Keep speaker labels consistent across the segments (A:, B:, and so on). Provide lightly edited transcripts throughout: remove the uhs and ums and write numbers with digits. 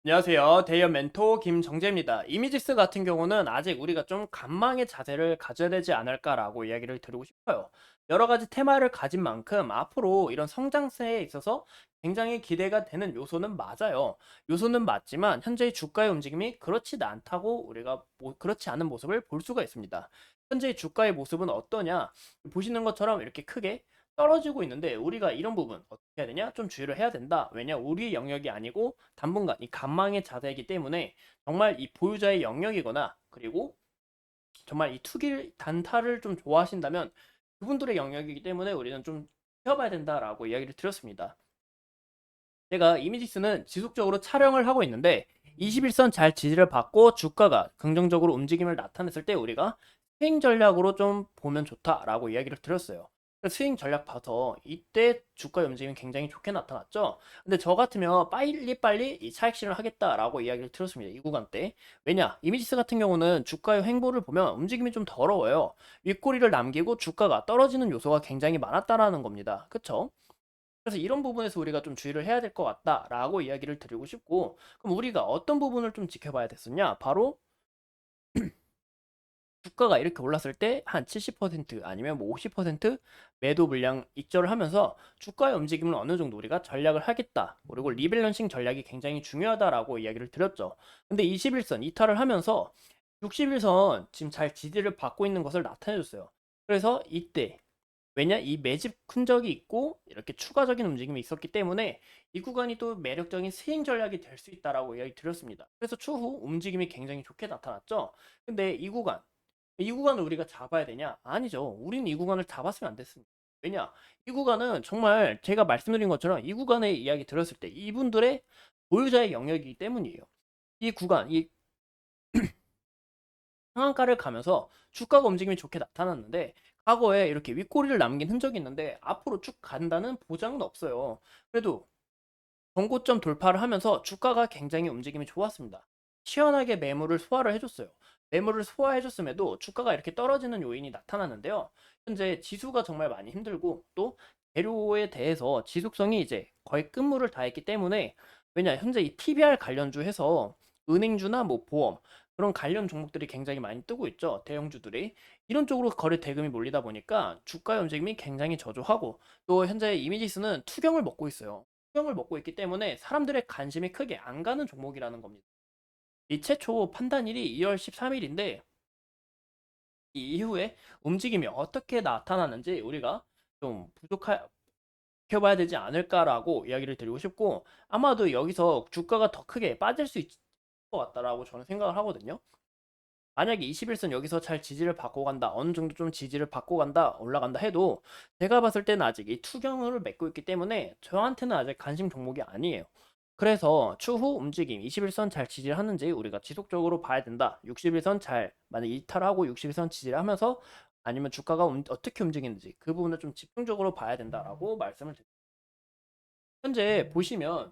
A: 안녕하세요. 대이어 멘토 김정재입니다. 이미지스 같은 경우는 아직 우리가 좀 관망의 자세를 가져야 되지 않을까라고 이야기를 드리고 싶어요. 여러 가지 테마를 가진 만큼 앞으로 이런 성장세에 있어서 굉장히 기대가 되는 요소는 맞아요. 요소는 맞지만 현재의 주가의 움직임이 그렇지 않다고 우리가 그렇지 않은 모습을 볼 수가 있습니다. 현재의 주가의 모습은 어떠냐? 보시는 것처럼 이렇게 크게 떨어지고 있는데 우리가 이런 부분 어떻게 해야 되냐? 좀 주의를 해야 된다. 왜냐? 우리의 영역이 아니고 당분간 이 간망의 자세이기 때문에 정말 이 보유자의 영역이거나 그리고 정말 이 투기 단타를 좀 좋아하신다면 그분들의 영역이기 때문에 우리는 좀 지켜봐야 된다라고 이야기를 드렸습니다. 제가 이미지스는 지속적으로 촬영을 하고 있는데 21선 잘 지지를 받고 주가가 긍정적으로 움직임을 나타냈을 때 우리가 스윙 전략으로 좀 보면 좋다라고 이야기를 드렸어요. 스윙 전략 봐서 이때 주가의 움직임이 굉장히 좋게 나타났죠. 근데 저 같으면 빨리빨리 이 차익 실현을 하겠다라고 이야기를 드렸습니다. 이 구간 때. 왜냐? 이미지스 같은 경우는 주가의 횡보를 보면 움직임이 좀 더러워요. 윗꼬리를 남기고 주가가 떨어지는 요소가 굉장히 많았다라는 겁니다. 그쵸? 그래서 이런 부분에서 우리가 좀 주의를 해야 될 것 같다라고 이야기를 드리고 싶고, 그럼 우리가 어떤 부분을 좀 지켜봐야 됐었냐? 바로 주가가 이렇게 올랐을 때 한 70% 아니면 뭐 50% 매도 물량 익절을 하면서 주가의 움직임을 어느 정도 우리가 전략을 하겠다. 그리고 리밸런싱 전략이 굉장히 중요하다라고 이야기를 드렸죠. 근데 21선 이탈을 하면서 61선 지금 잘 지지를 받고 있는 것을 나타내줬어요. 그래서 이때 왜냐? 이 매집 흔적이 있고 이렇게 추가적인 움직임이 있었기 때문에 이 구간이 또 매력적인 스윙 전략이 될 수 있다라고 이야기 드렸습니다. 그래서 추후 움직임이 굉장히 좋게 나타났죠. 근데 이 구간을 우리가 잡아야 되냐? 아니죠. 우리는 이 구간을 잡았으면 안 됐습니다. 왜냐? 이 구간은 정말 제가 말씀드린 것처럼 이 구간의 이야기 들었을 때 이분들의 보유자의 영역이기 때문이에요. 이 구간, 이 상한가를 가면서 주가가 움직임이 좋게 나타났는데 과거에 이렇게 윗꼬리를 남긴 흔적이 있는데 앞으로 쭉 간다는 보장은 없어요. 그래도 전고점 돌파를 하면서 주가가 굉장히 움직임이 좋았습니다. 시원하게 매물을 소화를 해줬어요. 매물을 소화해줬음에도 주가가 이렇게 떨어지는 요인이 나타나는데요. 현재 지수가 정말 많이 힘들고 또 재료에 대해서 지속성이 이제 거의 끝물을 다했기 때문에 왜냐 현재 이 PBR 관련주 해서 은행주나 뭐 보험 그런 관련 종목들이 굉장히 많이 뜨고 있죠. 대형주들이 이런 쪽으로 거래 대금이 몰리다 보니까 주가의 움직임이 굉장히 저조하고 또 현재 이미지스는 투경을 먹고 있어요. 투경을 먹고 있기 때문에 사람들의 관심이 크게 안 가는 종목이라는 겁니다. 이 최초 판단일이 2월 13일인데 이 이후에 움직임이 어떻게 나타나는지 우리가 좀 지켜봐야 되지 않을까라고 이야기를 드리고 싶고 아마도 여기서 주가가 더 크게 빠질 수 있을 것 같다라고 저는 생각을 하거든요. 만약에 21선 여기서 잘 지지를 받고 간다. 어느 정도 좀 지지를 받고 간다. 올라간다 해도 제가 봤을 때는 아직 이 투경을 맺고 있기 때문에 저한테는 아직 관심 종목이 아니에요. 그래서 추후 움직임 21선 잘 지지를 하는지 우리가 지속적으로 봐야 된다. 61선 잘 만약 이탈하고 61선 지지를 하면서 아니면 주가가 어떻게 움직이는지 그 부분을 좀 집중적으로 봐야 된다라고 말씀을 드립니다. 현재 보시면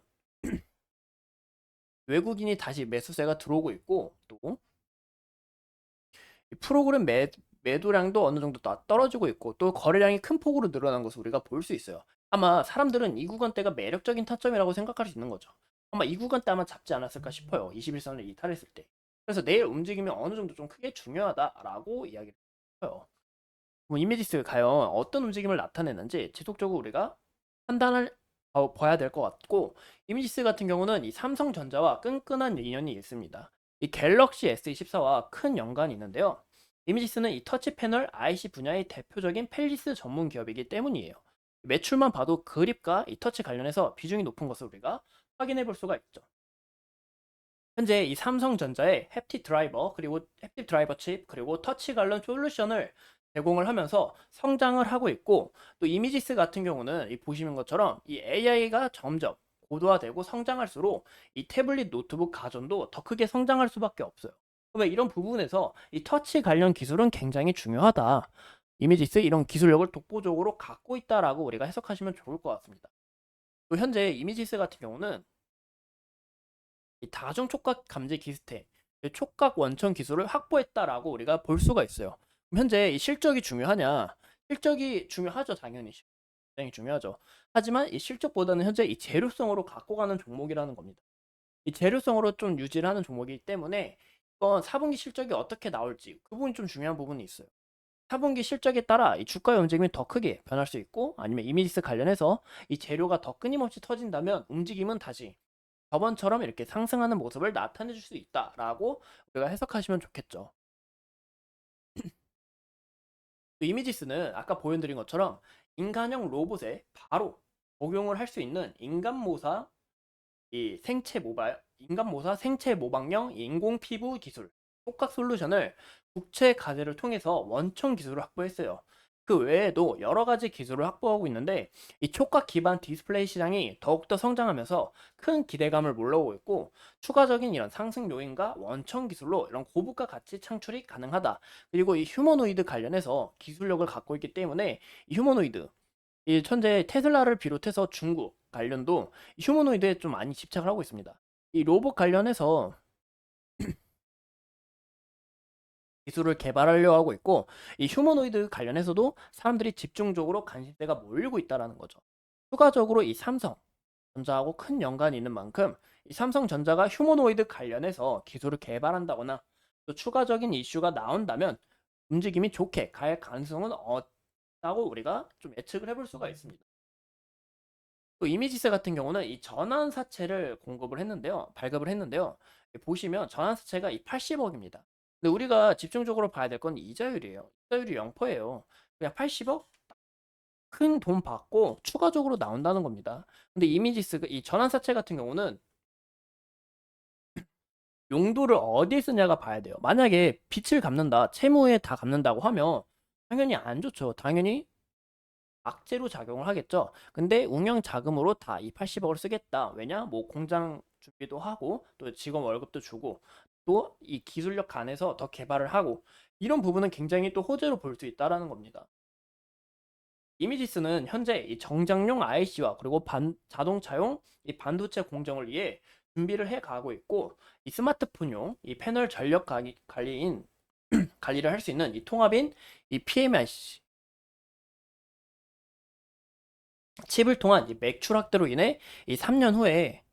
A: 외국인이 다시 매수세가 들어오고 있고 또 프로그램 매도량도 어느 정도 떨어지고 있고 또 거래량이 큰 폭으로 늘어난 것을 우리가 볼 수 있어요. 아마 사람들은 이 구간대가 매력적인 타점이라고 생각할 수 있는 거죠. 아마 이 구간대 아마 잡지 않았을까 싶어요. 21선을 이탈했을 때. 그래서 내일 움직임이 어느 정도 좀 크게 중요하다라고 이야기를 해요. 뭐 이미지스 과연 어떤 움직임을 나타내는지 지속적으로 우리가 판단을 봐야 될 것 같고 이미지스 같은 경우는 이 삼성전자와 끈끈한 인연이 있습니다. 이 갤럭시 S24와 큰 연관이 있는데요. 이미지스는 이 터치 패널 IC 분야의 대표적인 펠리스 전문 기업이기 때문이에요. 매출만 봐도 그립과 이 터치 관련해서 비중이 높은 것을 우리가 확인해 볼 수가 있죠. 현재 이 삼성전자의 햅틱 드라이버 그리고 햅틱 드라이버 칩 그리고 터치 관련 솔루션을 제공을 하면서 성장을 하고 있고 또 이미지스 같은 경우는 이 보시는 것처럼 이 AI가 점점 고도화되고 성장할수록 이 태블릿 노트북 가전도 더 크게 성장할 수밖에 없어요. 그러면 이런 부분에서 이 터치 관련 기술은 굉장히 중요하다. 이미지스 이런 기술력을 독보적으로 갖고 있다라고 우리가 해석하시면 좋을 것 같습니다. 또 현재 이미지스 같은 경우는 이 다중 촉각 감지 기스테, 촉각 원천 기술을 확보했다라고 우리가 볼 수가 있어요. 그럼 현재 이 실적이 중요하냐? 실적이 중요하죠, 당연히. 굉장히 중요하죠. 하지만 이 실적보다는 현재 이 재료성으로 갖고 가는 종목이라는 겁니다. 이 재료성으로 좀 유지를 하는 종목이기 때문에 이건 4분기 실적이 어떻게 나올지 그 부분이 좀 중요한 부분이 있어요. 4분기 실적에 따라 이 주가의 움직임이 더 크게 변할 수 있고 아니면 이미지스 관련해서 이 재료가 더 끊임없이 터진다면 움직임은 다시 저번처럼 이렇게 상승하는 모습을 나타내 줄 수 있다라고 우리가 해석하시면 좋겠죠. 그 이미지스는 아까 보여드린 것처럼 인간형 로봇에 바로 적용을 할 수 있는 인간 모사 생체 모방형 인공 피부 기술 촉각 솔루션을 국제 과제를 통해서 원천 기술을 확보했어요. 그 외에도 여러 가지 기술을 확보하고 있는데 이 촉각 기반 디스플레이 시장이 더욱더 성장하면서 큰 기대감을 몰라오고 있고 추가적인 이런 상승 요인과 원천 기술로 이런 고부가 가치 창출이 가능하다. 그리고 이 휴머노이드 관련해서 기술력을 갖고 있기 때문에 이 휴머노이드 이 현재 테슬라를 비롯해서 중국 관련도 휴머노이드에 좀 많이 집착을 하고 있습니다. 이 로봇 관련해서 기술을 개발하려고 하고 있고 이 휴머노이드 관련해서도 사람들이 집중적으로 관심대가 몰리고 있다라는 거죠. 추가적으로 이 삼성전자하고 큰 연관이 있는 만큼 이 삼성전자가 휴머노이드 관련해서 기술을 개발한다거나 또 추가적인 이슈가 나온다면 움직임이 좋게 갈 가능성은 없다고 우리가 좀 예측을 해볼 수가 있습니다. 또 이미지세 같은 경우는 이 전환사채를 발급을 했는데요. 보시면 전환사채가 이 80억입니다. 근데 우리가 집중적으로 봐야 될 건 이자율이에요. 이자율이 0%예요. 그냥 80억 큰 돈 받고 추가적으로 나온다는 겁니다. 근데 이 전환사채 같은 경우는 용도를 어디에 쓰냐가 봐야 돼요. 만약에 빚을 갚는다, 채무에 다 갚는다고 하면 당연히 안 좋죠. 당연히 악재로 작용을 하겠죠. 근데 운영 자금으로 다 이 80억을 쓰겠다. 왜냐? 뭐 공장 준비도 하고 또 직원 월급도 주고 또 이 기술력 간에서 더 개발을 하고 이런 부분은 굉장히 또 호재로 볼 수 있다라는 겁니다. 이미지스는 현재 이 정장용 IC와 그리고 자동차용 이 반도체 공정을 위해 준비를 해 가고 있고 이 스마트폰용 이 패널 전력 관리를 할 수 있는 이 통합인 이 PMIC 칩을 통한 이 매출 확대로 인해 이 3년 후에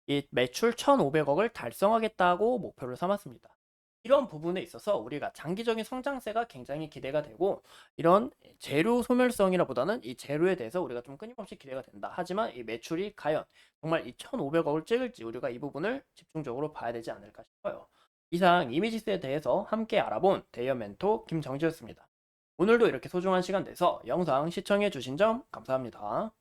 A: 이 매출 1,500억을 달성하겠다고 목표를 삼았습니다. 이런 부분에 있어서 우리가 장기적인 성장세가 굉장히 기대가 되고 이런 재료 소멸성이라보다는 이 재료에 대해서 우리가 좀 끊임없이 기대가 된다. 하지만 이 매출이 과연 정말 이 1,500억을 찍을지 우리가 이 부분을 집중적으로 봐야 되지 않을까 싶어요. 이상 이미지스에 대해서 함께 알아본 대여 멘토 김정지였습니다. 오늘도 이렇게 소중한 시간 내서 영상 시청해 주신 점 감사합니다.